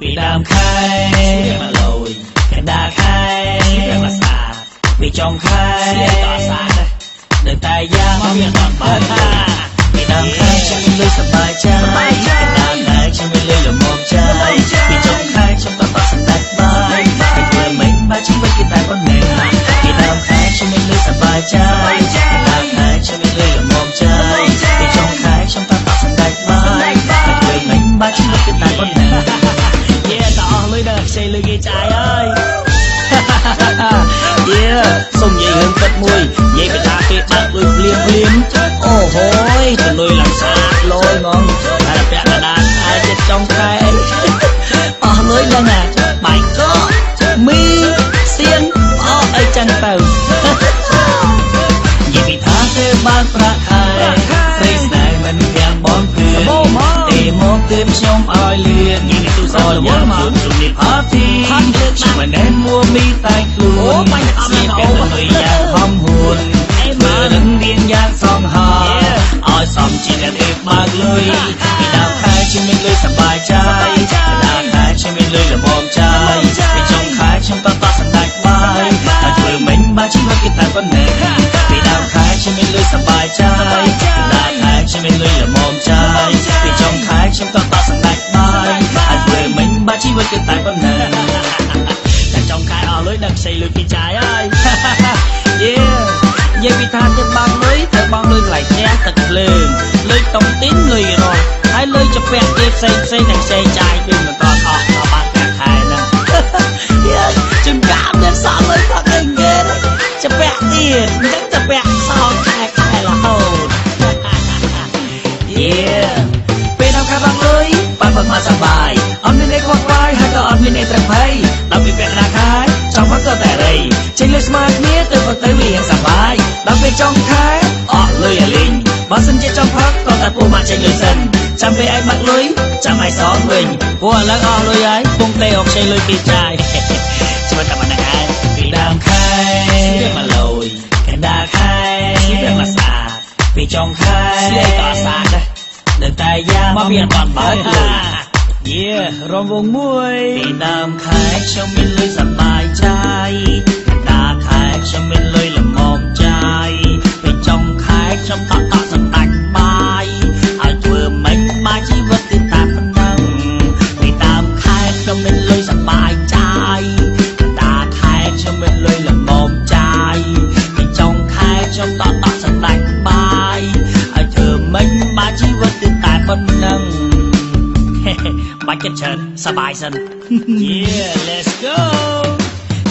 ពីដើមខែមកលយកណ្ដាលខែមកស្អាតពីចុងខែក៏ស្អាតនៅតែយ៉ាងមកមានអត់បើពីដើមខែខ្ញុំលុយសប្បាយចិត្តកណ្ដាលខែខ្ញុំលុយល្មមចិត្តពីចុងខែខ្ញុំតតសម្ដេចបាយតែធ្វើមិនបើជីវិតគេតែប៉ុណ្ណេះពីដើមខែខ្ញុំលុយសប្បាយចិត្តកណ្ដាលខែខ្ញុំលុយល្មមចិត្តពីចុងខែខ្ញុំតតសម្ដេចបាយតែធ្វើមិនបើជីវិតគេតែប៉ុណ្ណេះតអស់លុយដល់ខ្ចីលុយគេចាយអើយសុំនិយាយរឿងពិតមួយនិយាយពីថាគេបើកលុយភ្លាមអូហូយទៅលុយឡើងស្អាតលយហ្មងតែពាក់កណ្ដាលខែចិត្តចុងខែអស់លុយឡើងណាបាយកកមីសៀនអស់អីចឹងទៅនិយាយពីថាគេបើកប្រាក់ខែព្រៃស្នេហ៍មិនទាំងបងភឿនទេមកទើបខ្ញុំឲ្យលឿននិយាយទូសរវល់មកជុំនេះផាទីខ្ញុំមិនដែលមួមីតែខ្លួនស្មានតែលុយយ៉ាងហំហួនមើលនឹងរៀងយ៉ាងសងហាឲ្យសំជាអ្នកទេបើកលុយពីដើមខែខ្ញុំមានលុយសប្បាយចិត្តកណ្ដាលខែខ្ញុំមានលុយល្មមចិត្តពីចុងខែខ្ញុំតតសម្ដេចបាយហើយធ្វើមិនបើជីវិតគេតែប៉ុណ្ណេះពីដើមខែខ្ញុំមានលុយសប្បាយចិត្តកណ្ដាលខែខ្ញុំមានលុយល្មមចិត្តពីចុងខែខ្ញុំតតសម្ដេចបាយហើយធ្វើមិនបើជីវិតគេតែប៉ុណ្ណេះតែចុងខែអស់លុយដល់ខ្ចីលុយពីចាយហើយនិយាយពីថាទៅបងលុយទៅបងលុយថ្លៃផ្ទះទឹកភ្លើងលុយតុងទីនលុយរស់ហើយលុយចាពាក់គេផ្សេងតែផ្សេងចាយពីមិនតអស់ដល់បានប្រាក់ខែហ្នឹងជំកាមតែសល់លុយផឹកអីគេចាពាក់ទៀតអញ្ចឹងចាពាក់សល់ខែរហូតពេលដល់ខែបងលុយបានផឹកមកសប្បាយអត់មានអីខ្វល់ខ្វាយហើយក៏អត់មានអីត្រឹមភ័យដល់ពីពាក់កណ្ដាលខែចង់ផឹកក៏តែរៃចេញលុយស្មើគ្នាទៅផឹកទៅវាសប្បាយដល់ពេលចុងខែអស់លុយឲ្យលេងបើសិនជាចង់ផឹកក៏តែពុះមកចេញលុយសិនចាំពេលឲ្យបាក់លុយចាំឲ្យសងវិញព្រោះឥឡូវអស់លុយហើយពុំទេអត់ខ្ចីលុយពីចាយជួយតែមិនដែរពីដើមខែមកលុយកណ្ដាលខែមកស្អាតពីចុងខែក៏ស្អាតនៅតែយ៉ាងមកមានអត់បើលុយរំវងមួយពីដើមខែខ្ញុំមានលុយសប្បាយចិត្តកណ្ដាលខែខ្ញុំមានលុយល្មមចិត្តពីចុងខែខ្ញុំតតសម្ដេចបាយឲ្យធ្វើមិនបើជីវិតគឺតែប៉ុណ្ណឹងពីដើមខែខ្ញុំមានលុយសប្បាយចិត្តកណ្ដាលខែខ្ញុំមានលុយល្មមចិត្តពីចុងខែខ្ញុំតតសម្ដេចបាយឲ្យធ្វើមិនបើជីវិតគឺតែប៉ុណ្ណឹងបាច់ចិត្តច្រើនសប្បាយសិន let's go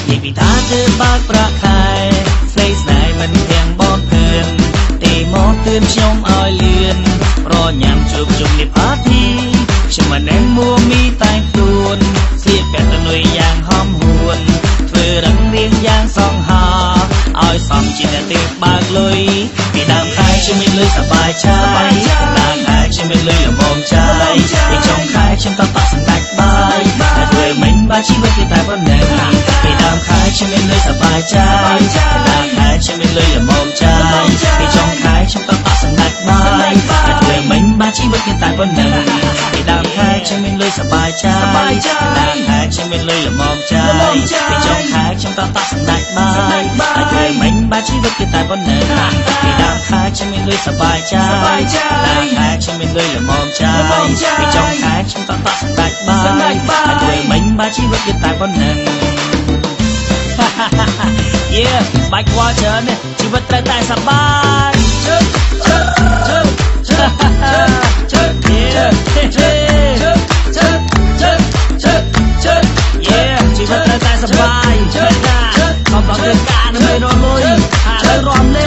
និយាយពីថាទៅបើកប្រាក់ខែស្រីស្នេហ៍មិនទាំងបងភឿនទេមកទឿនខ្ញុំឲ្យលឿនរញ៉ាំជួបជុំនេះផាទីខ្ញុំមិនដែលមួមីតែខ្លួនស្លៀកពាក់ទៅលុយយ៉ាងហំហួនធ្វើរឹងរៀងយ៉ាងសងហាឲ្យសំជាអ្នកទេបើកលុយពីដើមខែខ្ញុំមានលុយសប្បាយចិត្តដើមខែខ្ញុំមានលុយល្មមចិត្តពីចុងខែខ្ញុំតតសម្ដេចបាយតែធ្វើមិនបើជីវិតគឺតែប៉ុណ្ណេះពីដើមខែខ្ញុំមានលុយសប្បាយចិត្តដើមខែខ្ញុំមានលុយល្មមចិត្តពីចុងខែខ្ញុំតតសម្ដេចបាយតែធ្វើមិនបើជីវិតគឺតែប៉ុណ្ណេះពីដើមខែខ្ញុំមានលុយសប្បាយចិត្តដើមខែខ្ញុំមានលុយល្មមចិត្តពីចុងខែខ្ញុំតតសម្ដេចបាយតែធ្វើមិនបើជីវិតគឺតែប៉ុណ្ណេះពីដើមខែខ្ញុំមានលុយសប្បាយចិត្តដើមខែខ្ញុំមានលុយល្មមចិត្តពីចុងខែខ្ញុំតតសម្ដេចបាយតែធ្វើមិនបើជីវិតគឺតែប៉ុណ្ណឹងបាច់ខ្វល់ច្រើនជីវិតត្រូវតែសប្បាយជីវិតត្រូវតែសប្បាយខំប្រឹងធ្វើការដើម្បីរកលុយហើយរំល